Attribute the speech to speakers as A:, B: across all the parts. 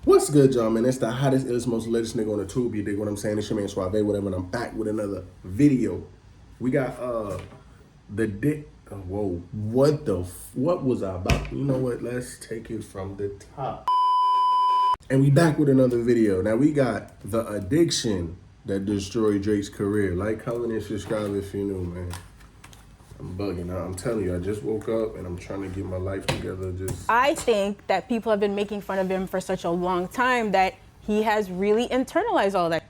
A: What's good, y'all, man? It's the hottest, illest, most latest nigga on the tube. You dig what I'm saying? It's your man Suave, whatever, and I'm back with another video. We got the dick. Oh, whoa, what was I about? You know what? Let's take it from the top. And we back with another video. Now we got the addiction that destroyed Drake's career. Like, comment, and subscribe if you're new, man. I'm bugging out. I'm telling you, I just woke up and I'm trying to get my life together.
B: I think that people have been making fun of him for such a long time that he has really internalized all that.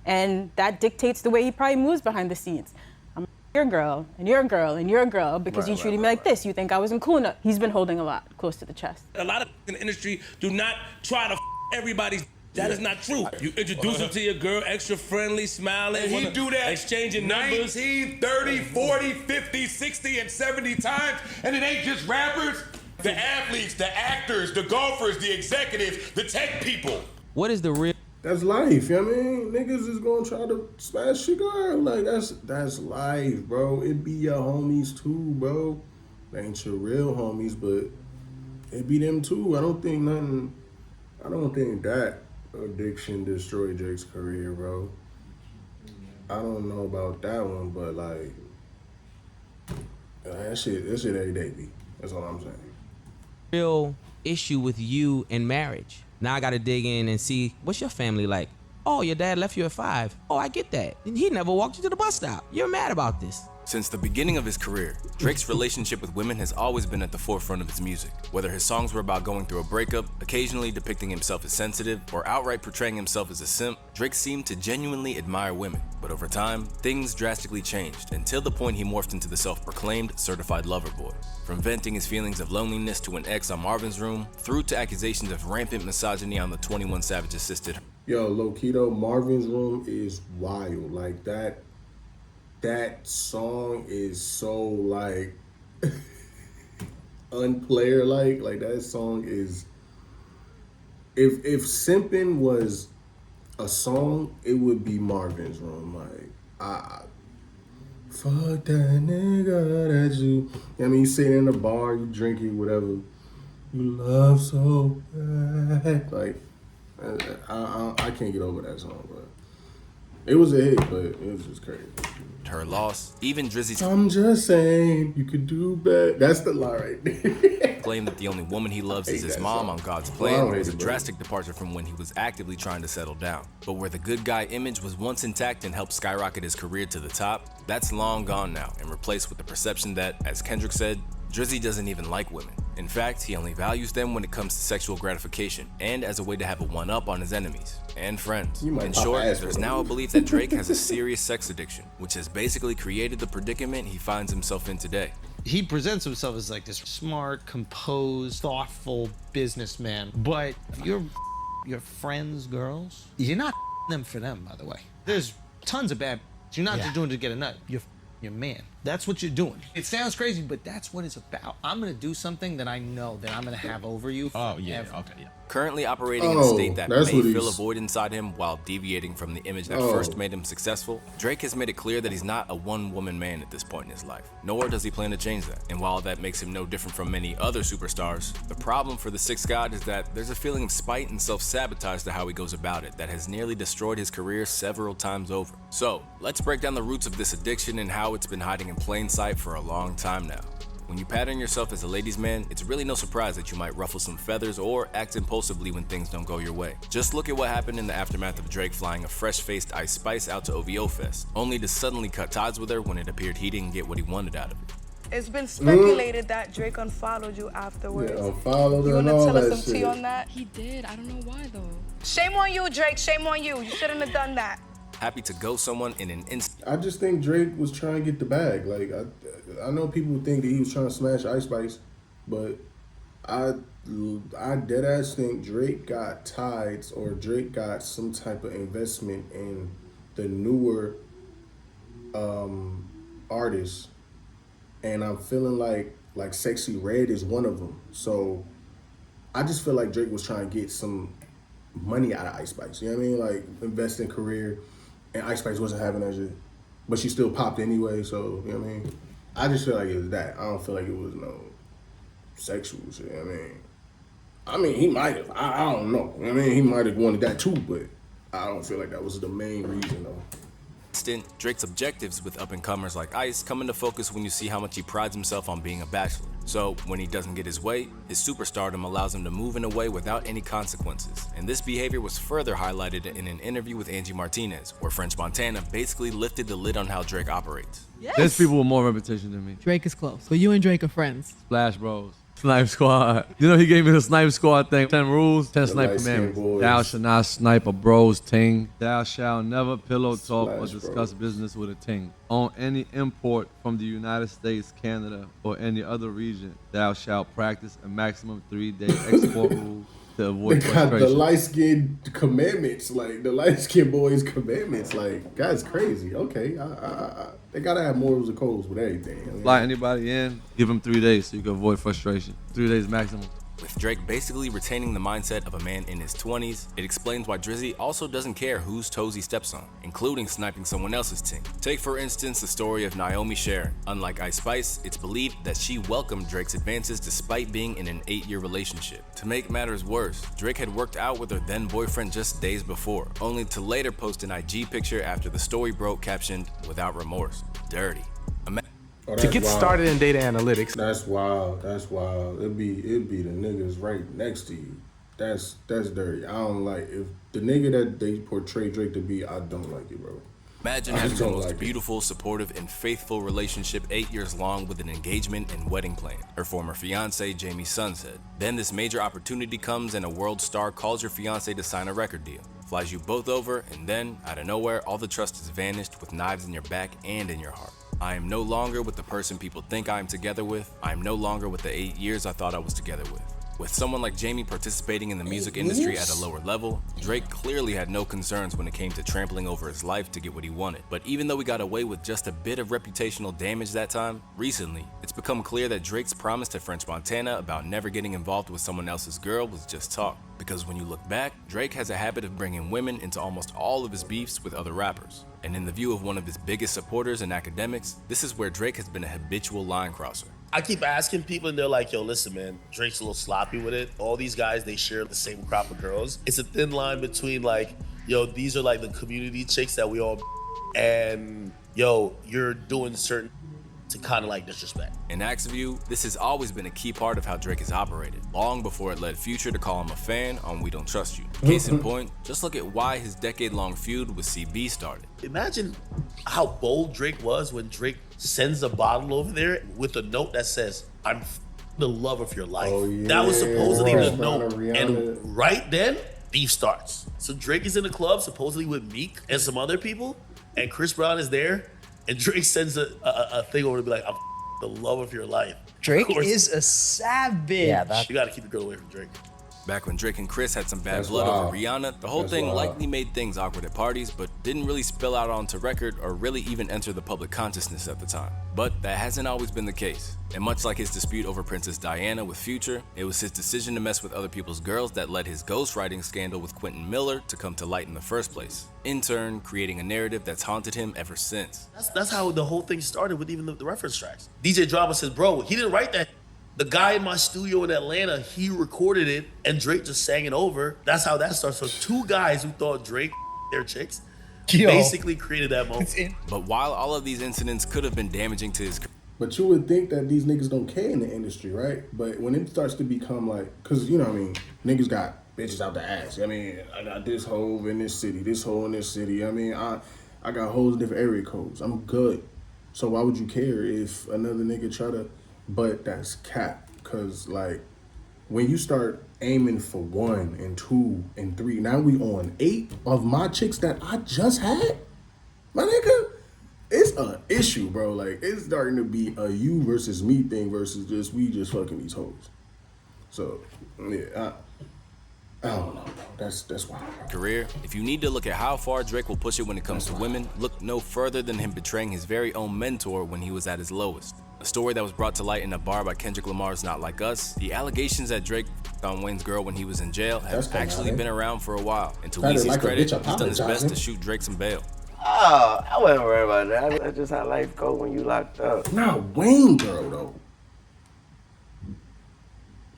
B: And that dictates the way he probably moves behind the scenes. I'm your girl, and your girl, and your girl, because you treated me like this. You think I wasn't cool enough. He's been holding a lot close to the chest.
C: A lot of in the industry do not try to everybody's. That is not true. You introduce him to your girl, extra friendly, smiling.
D: And he do that
C: exchanging numbers
D: 19, 30, 40, 50, 60, and 70 times. And it ain't just rappers. The athletes, the actors, the golfers, the executives, the tech people.
E: What is the real?
A: That's life, you know what I mean? Niggas is gonna try to smash your girl. Like, that's life, bro. It be your homies too, bro. They ain't your real homies, but it be them too. I don't think that addiction destroyed Drake's career, bro. I don't know about that one, but like, that shit every day be. That's all I'm saying.
E: Real issue with you in marriage? Now I gotta dig in and see, what's your family like? Oh, your dad left you at 5. Oh, I get that. He never walked you to the bus stop. You're mad about this.
F: Since the beginning of his career, Drake's relationship with women has always been at the forefront of his music. Whether his songs were about going through a breakup, occasionally depicting himself as sensitive, or outright portraying himself as a simp, Drake seemed to genuinely admire women. But over time, things drastically changed, until the point he morphed into the self-proclaimed certified lover boy. From venting his feelings of loneliness to an ex on Marvin's Room, through to accusations of rampant misogyny on the 21 Savage assisted.
A: Yo, Loquito, Marvin's Room is wild. Like, that song is so, like, unplayer-like. Like, that song is... If simping was a song, it would be Marvin's Room. Like, fuck that nigga that you... You know what I mean? You sitting in the bar, you drinking, whatever. You love so bad. Like, I can't get over that song, but... It was a hit, but it was just crazy.
F: Her loss, even Drizzy's
A: I'm just saying, you could do better. That's the lie right there.
F: claim that the only woman he loves is his mom on God's Plan was a drastic departure from when he was actively trying to settle down. But where the good guy image was once intact and helped skyrocket his career to the top, that's long gone now and replaced with the perception that, as Kendrick said, Drizzy doesn't even like women. In fact, he only values them when it comes to sexual gratification and as a way to have a one-up on his enemies and friends. In short, there's now a belief that Drake has a serious sex addiction, which has basically created the predicament he finds himself in today.
G: He presents himself as like this smart, composed, thoughtful businessman, but your friends, girls, you're not them for them, by the way. There's tons of bad. You're not just doing it to get a nut. You're your man. That's what you're doing. It sounds crazy, but that's what it's about. I'm gonna do something that I know that I'm gonna have over you.
E: Oh yeah,
G: forever.
E: okay, yeah.
F: Currently operating in a state that may
A: that's what
F: fill a
A: he's-
F: void inside him while deviating from the image that first made him successful, Drake has made it clear that he's not a one-woman man at this point in his life, nor does he plan to change that. And while that makes him no different from many other superstars, the problem for the Sixth God is that there's a feeling of spite and self-sabotage to how he goes about it that has nearly destroyed his career several times over. So, let's break down the roots of this addiction and how it's been hiding in plain sight for a long time now. When you pattern yourself as a ladies' man, it's really no surprise that you might ruffle some feathers or act impulsively when things don't go your way. Just look at what happened in the aftermath of Drake flying a fresh-faced Ice Spice out to OVO Fest, only to suddenly cut ties with her when it appeared he didn't get what he wanted out of it.
H: It's been speculated that Drake unfollowed you afterwards.
A: Yeah, unfollowed
H: You
A: and
H: wanna
A: all
H: tell us
A: that
H: some tea
A: shit.
H: on that?
I: He did. I don't know why though.
H: Shame on you, Drake. Shame on you. You shouldn't have done that.
F: Happy to go someone in an instant.
A: I just think Drake was trying to get the bag. Like, I know people think that he was trying to smash Ice Spice, but I deadass think Drake got tides or Drake got some type of investment in the newer artists, and I'm feeling like Sexy Red is one of them. So I just feel like Drake was trying to get some money out of Ice Spice. You know what I mean? Like, invest in career. And Ice Spice wasn't having that shit. But she still popped anyway, so, you know what I mean? I just feel like it was that. I don't feel like it was no sexual shit, you know what I mean? I mean, he might have. I don't know. I mean, he might have wanted that too, but I don't feel like that was the main reason, though.
F: Drake's objectives with up-and-comers like Ice come into focus when you see how much he prides himself on being a bachelor. So, when he doesn't get his way, his superstardom allows him to move in a way without any consequences. And this behavior was further highlighted in an interview with Angie Martinez, where French Montana basically lifted the lid on how Drake operates.
I: Yes.
J: There's people with more reputation than me.
I: Drake is close, but you and Drake are friends.
J: Splash Bros. Snipe Squad. You know, he gave me the Snipe Squad thing. 10 rules, 10 snipe commandments.
A: boys.
J: Thou shalt not snipe a bro's ting. Thou shalt never pillow talk or
A: Splash
J: discuss business with a ting. On any import from the United States, Canada, or any other region, thou shalt practice a maximum 3-day export rule to avoid
A: They got the
J: frustration.
A: light-skinned commandments, like the light-skinned boys' commandments. Like, that's crazy. Okay, they gotta have morals and codes with everything. I mean,
J: Fly anybody in, give them 3 days so you can avoid frustration. 3 days maximum.
F: With Drake basically retaining the mindset of a man in his 20s, it explains why Drizzy also doesn't care whose toes he steps on, including sniping someone else's ting. Take for instance the story of Naomi Sharon. Unlike Ice Spice, it's believed that she welcomed Drake's advances despite being in an 8-year relationship. To make matters worse, Drake had worked out with her then boyfriend just days before, only to later post an IG picture after the story broke captioned, "Without remorse, dirty."
A: oh,
K: To
A: that's
K: get
A: wild.
K: started in data analytics,
A: That's wild. That's wild. It'd be the niggas right next to you. That's dirty. I don't like if the nigga that they portray Drake to be. I don't like it, bro.
F: Imagine
A: I
F: having
A: just
F: the
A: don't
F: most
A: like it.
F: beautiful, supportive, and faithful relationship 8 years long with an engagement and wedding plan, her former fiance, Jamie Sun said. Then this major opportunity comes and a world star calls your fiance to sign a record deal, flies you both over, and then, out of nowhere, all the trust is vanished with knives in your back and in your heart. I am no longer with the person people think I am together with. I am no longer with the 8 years I thought I was together with. With someone like Jamie participating in the music industry at a lower level, Drake clearly had no concerns when it came to trampling over his life to get what he wanted. But even though he got away with just a bit of reputational damage that time, recently, it's become clear that Drake's promise to French Montana about never getting involved with someone else's girl was just talk. Because when you look back, Drake has a habit of bringing women into almost all of his beefs with other rappers. And in the view of one of his biggest supporters and academics, this is where Drake has been a habitual line crosser.
L: I keep asking people and they're like, yo, listen, man, Drake's a little sloppy with it. All these guys, they share the same crop of girls. It's a thin line between like, yo, these are like the community chicks that we all and yo, you're doing certain to kind of like disrespect.
F: In Axe View, this has always been a key part of how Drake has operated, long before it led Future to call him a fan on We Don't Trust You. Case in point, just look at why his decade-long feud with CB started.
L: Imagine how bold Drake was when Drake sends a bottle over there with a note that says, I'm the love of your life.
A: Oh, yeah.
L: That was supposedly
A: Chris
L: the
A: Brown
L: note.
A: and Rihanna.
L: And right then, beef starts. So Drake is in the club, supposedly with Meek and some other people, and Chris Brown is there, and Drake sends a thing over to be like, I'm the love of your life.
M: Drake
L: Of course,
M: is a savage.
L: you gotta keep the girl away from Drake.
F: Back when Drake and Chris had some bad
A: That's
F: blood
A: wild.
F: over Rihanna, the whole
A: That's
F: thing
A: wild.
F: likely made things awkward at parties, but didn't really spill out onto record or really even enter the public consciousness at the time. But that hasn't always been the case. And much like his dispute over Princess Diana with Future, it was his decision to mess with other people's girls that led his ghostwriting scandal with Quentin Miller to come to light in the first place, in turn creating a narrative that's haunted him ever since.
L: That's how the whole thing started with even the reference tracks. DJ Drama says, bro, he didn't write that. The guy in my studio in Atlanta, he recorded it and Drake just sang it over. That's how that starts. So two guys who thought Drake their chicks basically created that moment.
F: But while all of these incidents could have been damaging to his
A: But you would think that these niggas don't care in the industry, right? But when it starts to become like, cause you know what I mean, niggas got bitches out the ass. I mean, I got this hoe in this city, this hoe in this city. I mean, I got hoes in different area codes. I'm good. So why would you care if another nigga try to? But that's cap, cause like when you start aiming for 1 and 2 and 3, now we on 8 of my chicks that I just had, my nigga. It's an issue, bro. Like, it's starting to be a you versus me thing versus just we just fucking these hoes. So, yeah, I don't know, bro. That's wild.
F: career, if you need to look at how far Drake will push it when it comes to women, look no further than him betraying his very own mentor when he was at his lowest. A story that was brought to light in a bar by Kendrick Lamar's Not Like Us. The allegations that Drake on Wayne's girl when he was in jail have actually been around for a while. And to Weezy's
A: like a
F: credit,
A: bitch
F: he's done his best
A: apologizing.
F: to shoot Drake some bail.
N: Oh, I wasn't worried about that. That's just how life goes when you locked up.
A: Not Wayne girl though.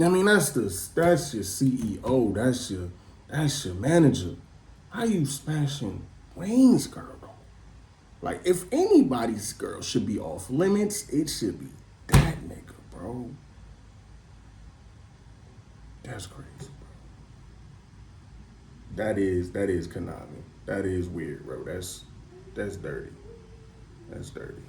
A: I mean, that's your CEO. That's your manager. How you smashing Wayne's girl? Like, if anybody's girl should be off limits, it should be that nigga, bro. That's crazy, bro. That is conniving. That is weird, bro. That's dirty. That's dirty.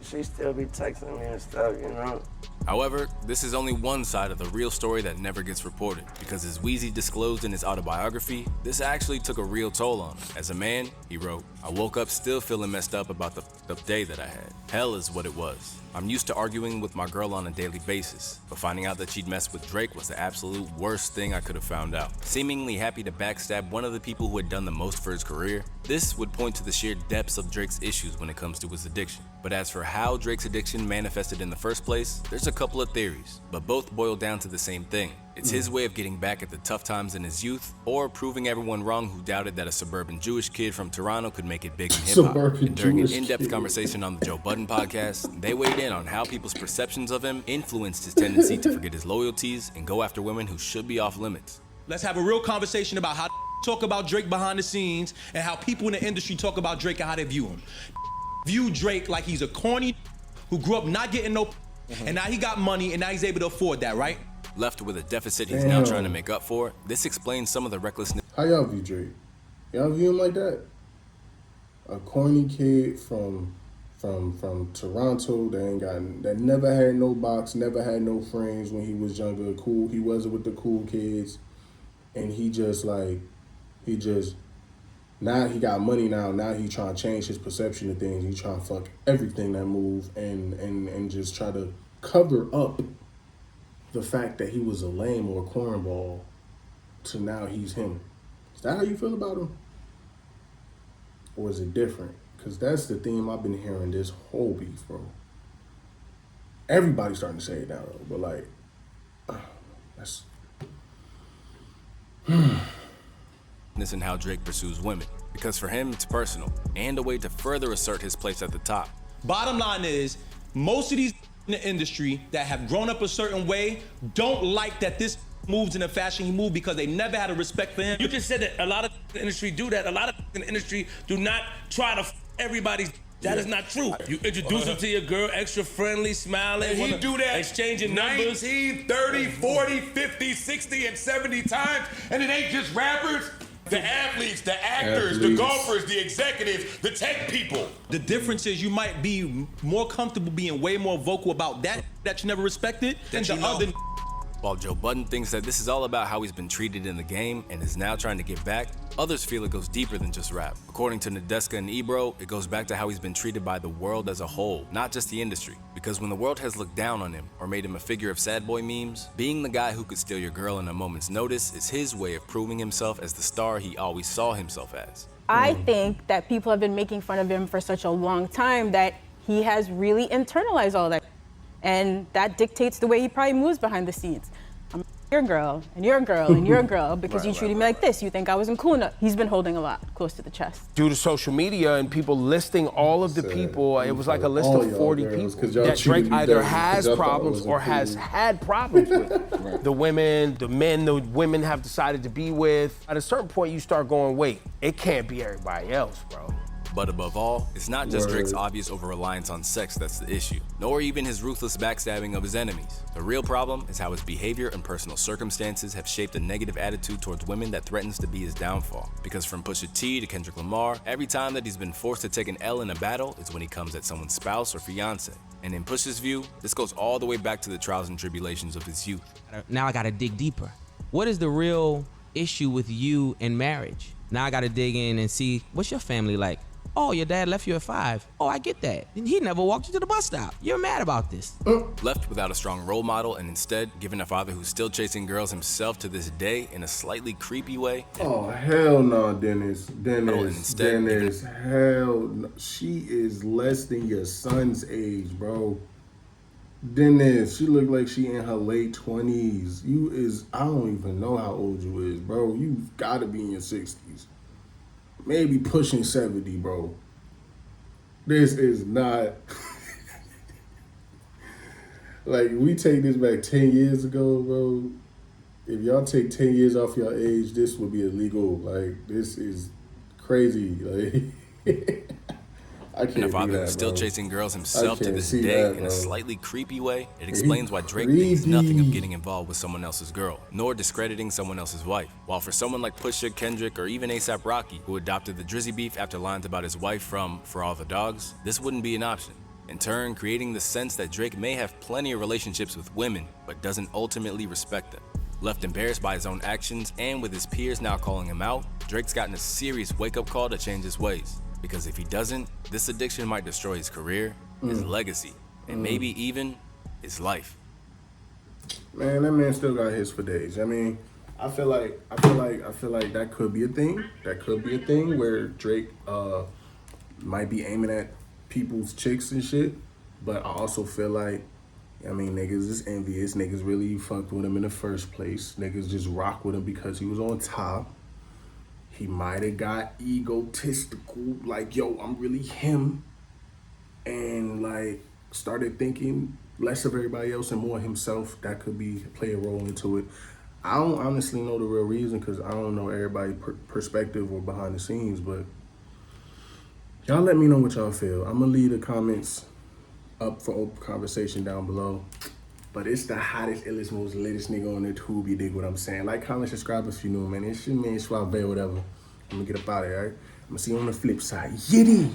N: She still be texting me and stuff, you know?
F: However, this is only one side of the real story that never gets reported, because as Weezy disclosed in his autobiography, this actually took a real toll on him. As a man, he wrote, "I woke up still feeling messed up about the day that I had. Hell is what it was. I'm used to arguing with my girl on a daily basis, but finding out that she'd messed with Drake was the absolute worst thing I could have found out. Seemingly happy to backstab one of the people who had done the most for his career, this would point to the sheer depths of Drake's issues when it comes to his addiction. But as for how Drake's addiction manifested in the first place, there's a couple of theories, but both boil down to the same thing. It's his way of getting back at the tough times in his youth, or proving everyone wrong who doubted that a suburban Jewish kid from Toronto could make it big in hip-hop. And during an in-depth conversation on the Joe Budden podcast, they weighed in on how people's perceptions of him influenced his tendency to forget his loyalties and go after women who should be off limits.
K: Let's have a real conversation about how talk about Drake behind the scenes and how people in the industry talk about Drake and how they view him. View Drake like he's a corny who grew up not getting no and now he got money and now he's able to afford that, right?
F: Left with a deficit he's now trying to make up for, this explains some of the recklessness.
A: How y'all view Drake? Y'all view him like that? A corny kid from Toronto that never had no box, never had no friends when he was younger. Cool, he wasn't with the cool kids, and now he got money now. Now he trying to change his perception of things. He trying to fuck everything that move and just try to cover up the fact that he was a lame or a cornball to now he's him. Is that how you feel about him? Or is it different? Because that's the theme I've been hearing this whole beef, bro. Everybody's starting to say it now, though, but like, that's...
F: And how Drake pursues women, because for him it's personal and a way to further assert his place at the top.
K: Bottom line is, most of these in the industry that have grown up a certain way don't like that this moves in the fashion he moved because they never had a respect for him.
C: You just said that a lot of the industry do that. A lot of in the industry do not try to everybody's. That is not true. You introduce them to your girl, extra friendly, smiling.
D: And he do that
C: exchanging numbers
D: 19, 30, 40, 50, 60, and 70 times. And it ain't just rappers. The athletes, the actors, the golfers, the executives, the tech people.
K: The difference is you might be more comfortable being way more vocal about that you never respected than the other.
F: While Joe Budden thinks that this is all about how he's been treated in the game and is now trying to get back, others feel it goes deeper than just rap. According to Nadeska and Ebro, it goes back to how he's been treated by the world as a whole, not just the industry. Because when the world has looked down on him or made him a figure of sad boy memes, being the guy who could steal your girl in a moment's notice is his way of proving himself as the star he always saw himself as.
B: I think that people have been making fun of him for such a long time that he has really internalized all that. And that dictates the way he probably moves behind the scenes. I'm your girl, and your girl, and your girl, because you treated me like this. You think I wasn't cool enough. He's been holding a lot close to the chest.
M: Due to social media and people listing all of the people, it was like a list of 40 people that Drake either has problems or has had problems with. The women, the men, the women have decided to be with. At a certain point, you start going, wait, it can't be everybody else, bro.
F: But above all, it's not just Drake's obvious over-reliance on sex that's the issue, nor even his ruthless backstabbing of his enemies. The real problem is how his behavior and personal circumstances have shaped a negative attitude towards women that threatens to be his downfall. Because from Pusha T to Kendrick Lamar, every time that he's been forced to take an L in a battle is when he comes at someone's spouse or fiance. And in Pusha's view, this goes all the way back to the trials and tribulations of his youth.
E: Now I gotta dig deeper. What is the real issue with you and marriage? Now I gotta dig in and see, what's your family like? Oh, your dad left you at 5. Oh, I get that. He never walked you to the bus stop. You're mad about this.
F: Left without a strong role model and instead given a father who's still chasing girls himself to this day in a slightly creepy way.
A: Oh, hell no, Dennis. Hell no. She is less than your son's age, bro. Dennis, she look like she in her late 20s. I don't even know how old you is, bro. You gotta be in your 60s. Maybe pushing 70, bro. This is not... Like, we take this back 10 years ago, bro. If y'all take 10 years off your age, this would be illegal. Like, this is crazy. Like, I can't
F: Nirvana
A: do that,
F: is still
A: bro.
F: chasing girls himself to this day
A: that,
F: in a slightly creepy way. It
A: He
F: explains why Drake thinks nothing of
A: creepy.
F: getting involved with someone else's girl, nor discrediting someone else's wife. While for someone like Pusha, Kendrick, or even A$AP Rocky, who adopted the Drizzy beef after lines about his wife from For All the Dogs, this wouldn't be an option. In turn, creating the sense that Drake may have plenty of relationships with women, but doesn't ultimately respect them. Left embarrassed by his own actions and with his peers now calling him out, Drake's gotten a serious wake-up call to change his ways. Because if he doesn't, this addiction might destroy his career, his legacy, and maybe even his life.
A: Man, that man still got hits for days. I mean, I feel like that could be a thing. That could be a thing where Drake might be aiming at people's chicks and shit. But I also feel like, I mean, niggas is envious. Niggas really fucked with him in the first place. Niggas just rock with him because he was on top. He might have got egotistical, like, yo, I'm really him. And, like, started thinking less of everybody else and more himself. That could play a role into it. I don't honestly know the real reason because I don't know everybody's perspective or behind the scenes, but y'all let me know what y'all feel. I'm going to leave the comments up for open conversation down below. But it's the hottest, illest, most latest nigga on the tube, you dig what I'm saying? Like, comment, subscribe if you new, man. It's your man, Suave, whatever. I'm gonna get up out of here, all right? I'm gonna see you on the flip side. Yiddy!